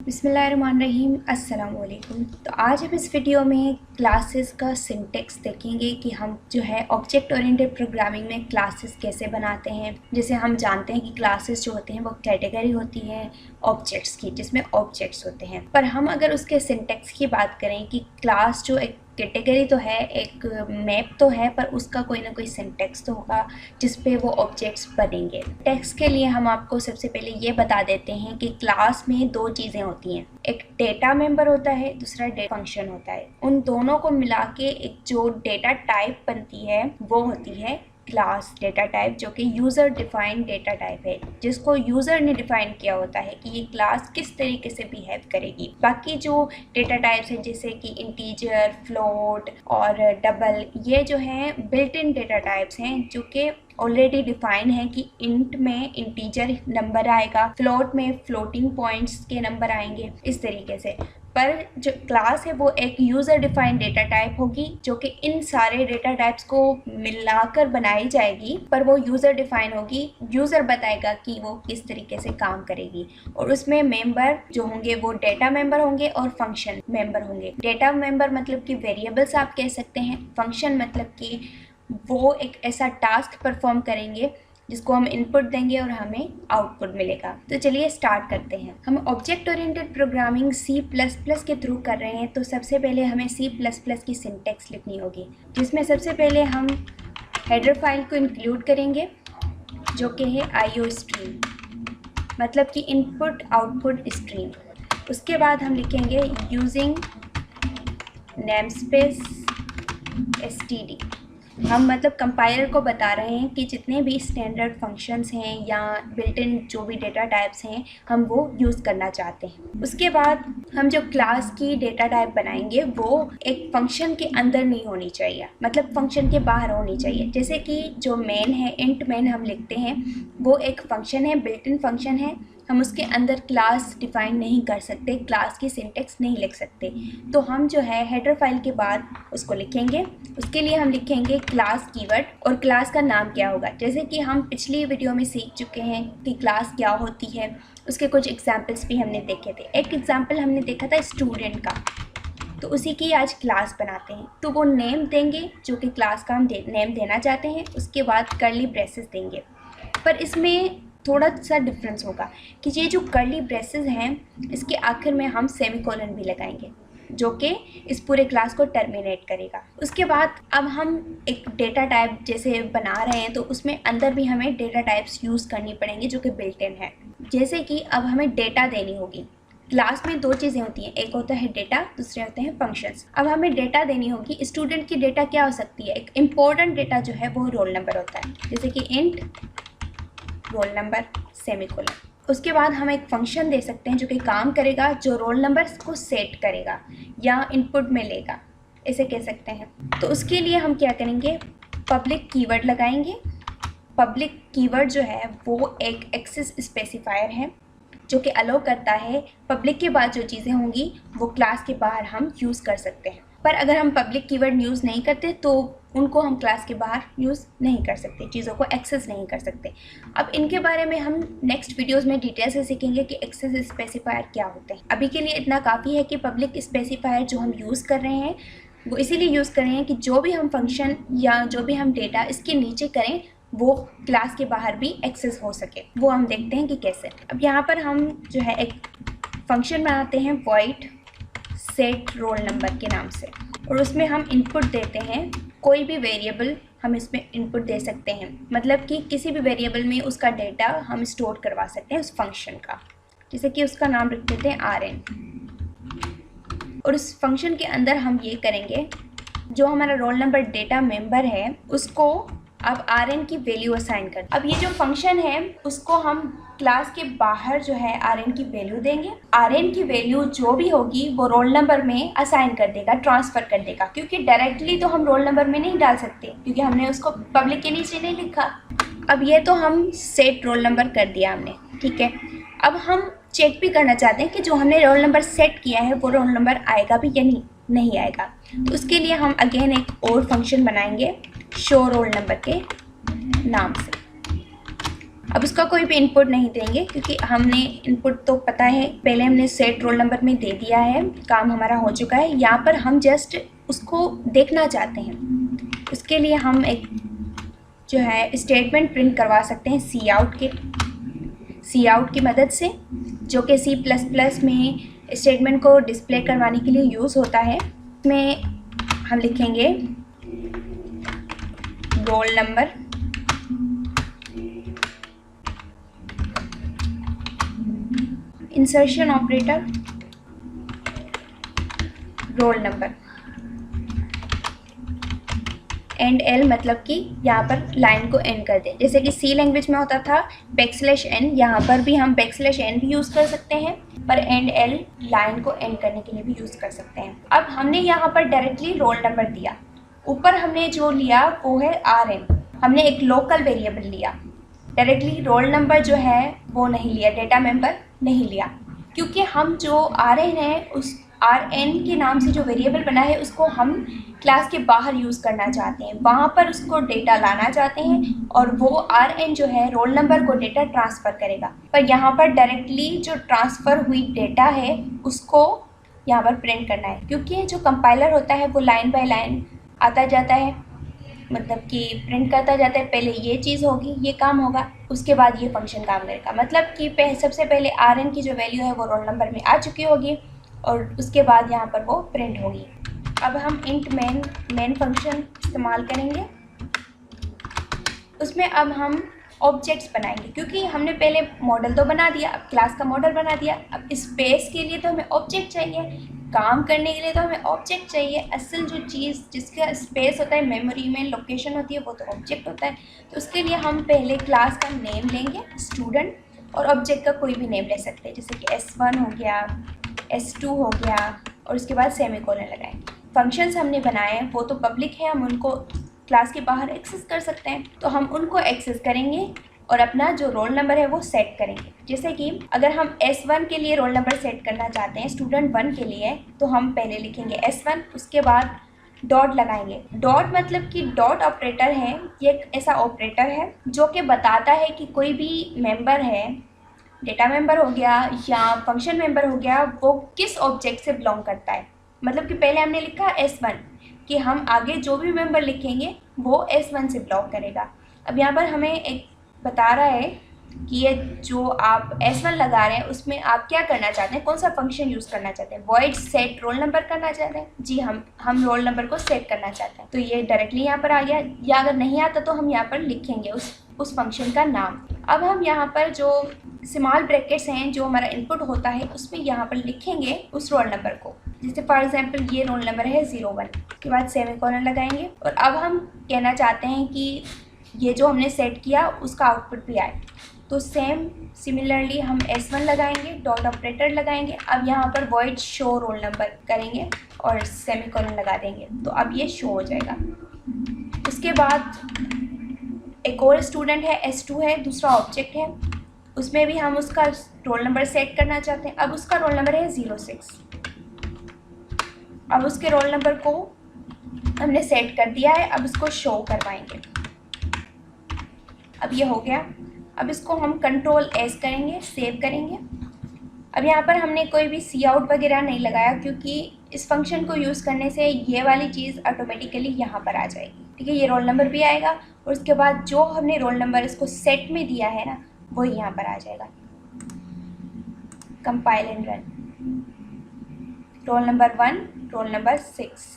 बिस्मिल्लाहिर्रहमानिर्रहीम अस्सलाम वालेकुम। तो आज हम इस वीडियो में क्लासेस का सिंटेक्स देखेंगे कि हम जो है ऑब्जेक्ट ओरिएंटेड प्रोग्रामिंग में क्लासेस कैसे बनाते हैं। जैसे हम जानते हैं कि क्लासेस जो होते हैं वो कैटेगरी होती है ऑब्जेक्ट्स की, जिसमें ऑब्जेक्ट्स होते हैं। पर हम अगर उसके सिंटेक्स की बात करें कि क्लास जो एक कैटेगरी तो है, एक मैप तो है, पर उसका कोई ना कोई सिंटेक्स तो होगा जिस पे वो ऑब्जेक्ट्स बनेंगे। टेक्स्ट के लिए हम आपको सबसे पहले ये बता देते हैं कि क्लास में दो चीज़ें होती हैं, एक डेटा मेंबर होता है, दूसरा डेटा फंक्शन होता है। उन दोनों को मिला के एक जो डेटा टाइप बनती है वो होती है क्लास डेटा टाइप, जो कि यूज़र डिफाइंड डेटा टाइप है, जिसको यूज़र ने डिफाइन किया होता है कि ये क्लास किस तरीके से बिहेव करेगी। बाकी जो डेटा टाइप्स हैं जैसे कि इंटीजर, फ्लोट और डबल, ये जो हैं बिल्ट इन डेटा टाइप्स हैं जो कि ऑलरेडी डिफाइन है कि इंट में इंटीजर नंबर आएगा, फ्लोट में फ्लोटिंग पॉइंट्स के नंबर आएंगे, इस तरीके से। पर जो क्लास है वो एक यूज़र डिफाइंड डेटा टाइप होगी जो कि इन सारे डेटा टाइप्स को मिलाकर बनाई जाएगी, पर वो यूज़र डिफाइन होगी। यूज़र बताएगा कि वो किस तरीके से काम करेगी, और उसमें मेंबर जो होंगे वो डेटा मेंबर होंगे और फंक्शन मेंबर होंगे। डेटा मेंबर मतलब कि वेरिएबल्स आप कह सकते हैं, फंक्शन मतलब कि वो एक ऐसा टास्क परफॉर्म करेंगे जिसको हम इनपुट देंगे और हमें आउटपुट मिलेगा। तो चलिए स्टार्ट करते हैं। हम ऑब्जेक्ट ओरिएंटेड प्रोग्रामिंग C++ के थ्रू कर रहे हैं, तो सबसे पहले हमें C++ की सिंटेक्स लिखनी होगी, जिसमें सबसे पहले हम हेडर फाइल को इंक्लूड करेंगे जो कि है IO स्ट्रीम, मतलब कि इनपुट आउटपुट स्ट्रीम। उसके बाद हम लिखेंगे यूजिंग नेमस्पेस std। हम मतलब कंपाइलर को बता रहे हैं कि जितने भी स्टैंडर्ड फंक्शंस हैं या बिल्ट इन जो भी डेटा टाइप्स हैं हम वो यूज़ करना चाहते हैं। उसके बाद हम जो क्लास की डेटा टाइप बनाएंगे वो एक फंक्शन के अंदर नहीं होनी चाहिए, मतलब फंक्शन के बाहर होनी चाहिए। जैसे कि जो मेन है, इंट मेन हम लिखते हैं, वो एक फंक्शन है, बिल्ट इन फंक्शन है, हम उसके अंदर क्लास डिफाइन नहीं कर सकते, क्लास की सिंटेक्स नहीं लिख सकते। तो हम जो है हेडर फाइल के बाद उसको लिखेंगे। उसके लिए हम लिखेंगे क्लास कीवर्ड, और क्लास का नाम क्या होगा। जैसे कि हम पिछली वीडियो में सीख चुके हैं कि क्लास क्या होती है, उसके कुछ एग्जाम्पल्स भी हमने देखे थे। एक एग्जाम्पल हमने देखा था स्टूडेंट का, तो उसी की आज क्लास बनाते हैं। तो वो नेम देंगे जो कि क्लास का हम नेम देना चाहते हैं, उसके बाद कर्ली ब्रेसेस देंगे। पर इसमें थोड़ा सा डिफरेंस होगा कि ये जो कर्ली ब्रेसेस हैं इसके आखिर में हम सेमीकोलन भी लगाएंगे जो कि इस पूरे क्लास को टर्मिनेट करेगा। उसके बाद अब हम एक डेटा टाइप जैसे बना रहे हैं, तो उसमें अंदर भी हमें डेटा टाइप्स यूज़ करनी पड़ेंगी जो कि बिल्ट इन है। जैसे कि अब हमें डेटा देनी होगी। क्लास में दो चीज़ें होती हैं, एक होता है डेटा, दूसरे होते हैं फंक्शंस। अब हमें डेटा देनी होगी। स्टूडेंट की डेटा क्या हो सकती है, एक इम्पॉर्टेंट डेटा जो है वो रोल नंबर होता है, जैसे कि इंट रोल नंबर सेमीकोलन। उसके बाद हम एक फंक्शन दे सकते हैं जो कि काम करेगा, जो रोल नंबर को सेट करेगा या इनपुट में लेगा, ऐसे कह सकते हैं। तो उसके लिए हम क्या करेंगे, पब्लिक कीवर्ड लगाएंगे। पब्लिक कीवर्ड जो है वो एक एक्सेस स्पेसिफायर है जो कि अलाउ करता है पब्लिक के बाद जो चीज़ें होंगी वो क्लास के बाहर हम यूज़ कर सकते हैं। पर अगर हम पब्लिक कीवर्ड यूज़ नहीं करते तो उनको हम क्लास के बाहर यूज़ नहीं कर सकते, चीज़ों को एक्सेस नहीं कर सकते। अब इनके बारे में हम नेक्स्ट वीडियोस में डिटेल से सीखेंगे कि एक्सेस स्पेसिफायर क्या होते हैं। अभी के लिए इतना काफ़ी है कि पब्लिक स्पेसिफायर जो हम यूज़ कर रहे हैं वो इसीलिए यूज़ कर रहे हैं कि जो भी हम फंक्शन या जो भी हम डेटा इसके नीचे करें वो क्लास के बाहर भी एक्सेस हो सके। वो हम देखते हैं कि कैसे। अब यहाँ पर हम जो है एक फंक्शन बनाते हैं void सेट रोल नंबर के नाम से, और उसमें हम इनपुट देते हैं कोई भी वेरिएबल हम इसमें इनपुट दे सकते हैं, मतलब कि किसी भी वेरिएबल में उसका डेटा हम स्टोर करवा सकते हैं उस फंक्शन का। जैसे कि उसका नाम रख देते हैं rn, और उस फंक्शन के अंदर हम ये करेंगे जो हमारा रोल नंबर डेटा मेंबर है उसको अब rn की वैल्यू असाइन कर। अब ये जो फंक्शन है उसको हम क्लास के बाहर जो है rn की वैल्यू देंगे। rn की वैल्यू जो भी होगी वो रोल नंबर में असाइन कर देगा, ट्रांसफ़र कर देगा, क्योंकि डायरेक्टली तो हम रोल नंबर में नहीं डाल सकते क्योंकि हमने उसको पब्लिक के नीचे नहीं लिखा। अब ये तो हम सेट रोल नंबर कर दिया हमने, ठीक है। अब हम चेक भी करना चाहते हैं कि जो हमने रोल नंबर सेट किया है वो रोल नंबर आएगा भी या नहीं आएगा। तो उसके लिए हम अगेन एक और फंक्शन बनाएंगे शो रोल नंबर के नाम से। अब उसका कोई भी इनपुट नहीं देंगे क्योंकि हमने इनपुट तो पता है, पहले हमने सेट रोल नंबर में दे दिया है, काम हमारा हो चुका है। यहाँ पर हम जस्ट उसको देखना चाहते हैं। उसके लिए हम एक जो है स्टेटमेंट प्रिंट करवा सकते हैं सी आउट की मदद से, जो कि C++ में स्टेटमेंट को डिस्प्ले करवाने के लिए यूज़ होता है। इसमें हम लिखेंगे roll number insertion operator roll number and L, मतलब कि यहाँ पर लाइन को एंड कर दें। जैसे कि सी लैंग्वेज में होता था \n, यहाँ पर भी हम \n भी यूज़ कर सकते हैं, पर एंड एल लाइन को एंड करने के लिए भी यूज़ कर सकते हैं। अब हमने यहाँ पर डायरेक्टली रोल नंबर दिया, ऊपर हमने जो लिया वो है rn, हमने एक लोकल वेरिएबल लिया। डायरेक्टली रोल नंबर जो है वो नहीं लिया, डेटा मेंबर नहीं लिया, क्योंकि हम जो rn है उस rn के नाम से जो वेरिएबल बना है उसको हम क्लास के बाहर यूज़ करना चाहते हैं, वहाँ पर उसको डेटा लाना चाहते हैं और वो rn जो है रोल नंबर को डेटा ट्रांसफ़र करेगा। पर यहाँ पर डायरेक्टली जो ट्रांसफ़र हुई डेटा है उसको यहाँ पर प्रिंट करना है, क्योंकि जो कंपाइलर होता है वो लाइन बाय लाइन आता जाता है, मतलब कि प्रिंट करता जाता है। पहले ये चीज़ होगी, ये काम होगा, उसके बाद ये फंक्शन काम करेगा। मतलब कि सबसे पहले rn की जो वैल्यू है वो रोल नंबर में आ चुकी होगी और उसके बाद यहाँ पर वो प्रिंट होगी। अब हम इंट मेन फंक्शन इस्तेमाल करेंगे, उसमें अब हम ऑब्जेक्ट्स बनाएंगे, क्योंकि हमने पहले मॉडल तो बना दिया, अब क्लास का मॉडल बना दिया। अब स्पेस के लिए तो हमें ऑब्जेक्ट चाहिए, काम करने के लिए तो हमें ऑब्जेक्ट चाहिए। असल जो चीज़ जिसका स्पेस होता है, मेमोरी में लोकेशन होती है, वो तो ऑब्जेक्ट होता है। तो उसके लिए हम पहले क्लास का नेम लेंगे स्टूडेंट, और ऑब्जेक्ट का कोई भी नेम ले सकते हैं, जैसे कि S1 हो गया, S2 हो गया, और उसके बाद सेमीकोलन लगाएंगे। फंक्शंस हमने बनाए हैं वो तो पब्लिक है, हम उनको क्लास के बाहर एक्सेस कर सकते हैं, तो हम उनको एक्सेस करेंगे और अपना जो रोल नंबर है वो सेट करेंगे। जैसे कि अगर हम S1 के लिए रोल नंबर सेट करना चाहते हैं, स्टूडेंट 1 के लिए, तो हम पहले लिखेंगे S1, उसके बाद डॉट लगाएंगे। डॉट मतलब कि डॉट ऑपरेटर है, ये एक ऐसा ऑपरेटर है जो कि बताता है कि कोई भी मेंबर है, डेटा मेंबर हो गया या फंक्शन मेंबर हो गया, वो किस ऑब्जेक्ट से बिलोंग करता है। मतलब कि पहले हमने लिखा S1 कि हम आगे जो भी मेंबर लिखेंगे वो S1 से बिलोंग करेगा। अब यहाँ पर हमें एक बता रहा है कि ये जो आप S1 लगा रहे हैं उसमें आप क्या करना चाहते हैं, कौन सा फंक्शन यूज़ करना चाहते हैं। वॉइड सेट रोल नंबर करना चाहते हैं, जी हम रोल नंबर को सेट करना चाहते हैं। तो ये डायरेक्टली यहाँ पर आ गया, या अगर नहीं आता तो हम यहाँ पर लिखेंगे उस फंक्शन का नाम। अब हम यहाँ पर जो स्मॉल ब्रैकेट्स हैं जो हमारा इनपुट होता है उसमें यहाँ पर लिखेंगे उस रोल नंबर को। जैसे फॉर एग्जांपल ये रोल नंबर है 01, के बाद सेमीकोलन लगाएंगे। और अब हम कहना चाहते हैं कि ये जो हमने सेट किया उसका आउटपुट भी आए, तो सिमिलरली हम S1 लगाएंगे, डॉट ऑपरेटर लगाएंगे। अब यहाँ पर वॉइड शो रोल नंबर करेंगे और सेमीकोलन लगा देंगे, तो अब ये शो हो जाएगा। उसके बाद एक और स्टूडेंट है, S2 है, दूसरा ऑब्जेक्ट है, उसमें भी हम उसका रोल नंबर सेट करना चाहते हैं। अब उसका रोल नंबर है 06। अब उसके रोल नंबर को हमने सेट कर दिया है, अब इसको शो करवाएंगे। अब ये हो गया। अब इसको हम कंट्रोल S करेंगे, सेव करेंगे। अब यहाँ पर हमने कोई भी सी आउट वगैरह नहीं लगाया, क्योंकि इस फंक्शन को यूज़ करने से ये वाली चीज़ ऑटोमेटिकली यहाँ पर आ जाएगी। ठीक है, ये रोल नंबर भी आएगा और उसके बाद जो हमने रोल नंबर इसको सेट में दिया है ना, वो यहाँ पर आ जाएगा। Compile and run. Roll number 1, roll number 6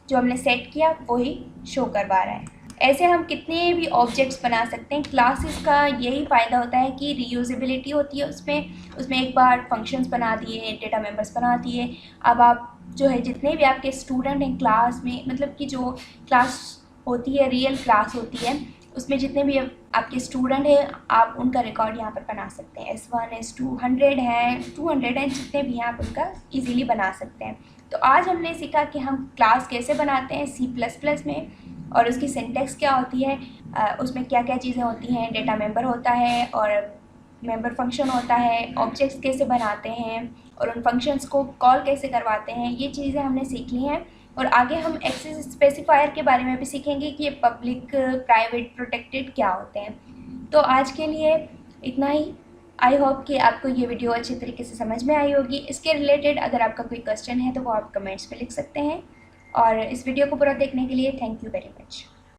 जो हमने सेट किया वही शो करवा रहा है। ऐसे हम कितने भी ऑब्जेक्ट्स बना सकते हैं। क्लासेस का यही फ़ायदा होता है कि रीयूजेबिलिटी होती है उसमें एक बार फंक्शंस बना दिए, डेटा मेंबर्स बना दिए। अब आप जो है जितने भी आपके स्टूडेंट हैं क्लास में, मतलब कि जो क्लास होती है रियल क्लास होती है, उसमें जितने भी आपके स्टूडेंट हैं आप उनका रिकॉर्ड यहाँ पर बना सकते हैं। S1 S2 100 हैं, 200 हैं, जितने भी हैं आप उनका इजीली बना सकते हैं। तो आज हमने सीखा कि हम क्लास कैसे बनाते हैं C++ में, और उसकी सिंटैक्स क्या होती है, उसमें क्या क्या चीज़ें होती हैं। डेटा मेंबर होता है और मेंबर फंक्शन होता है, ऑब्जेक्ट्स कैसे बनाते हैं और उन फंक्शंस को कॉल कैसे करवाते हैं, ये चीज़ें हमने सीख ली हैं। और आगे हम एक्सेस स्पेसिफायर के बारे में भी सीखेंगे कि ये पब्लिक प्राइवेट प्रोटेक्टेड क्या होते हैं। तो आज के लिए इतना ही। आई होप कि आपको ये वीडियो अच्छी तरीके से समझ में आई होगी। इसके रिलेटेड अगर आपका कोई क्वेश्चन है तो वो आप कमेंट्स पे लिख सकते हैं। और इस वीडियो को पूरा देखने के लिए थैंक यू वेरी मच।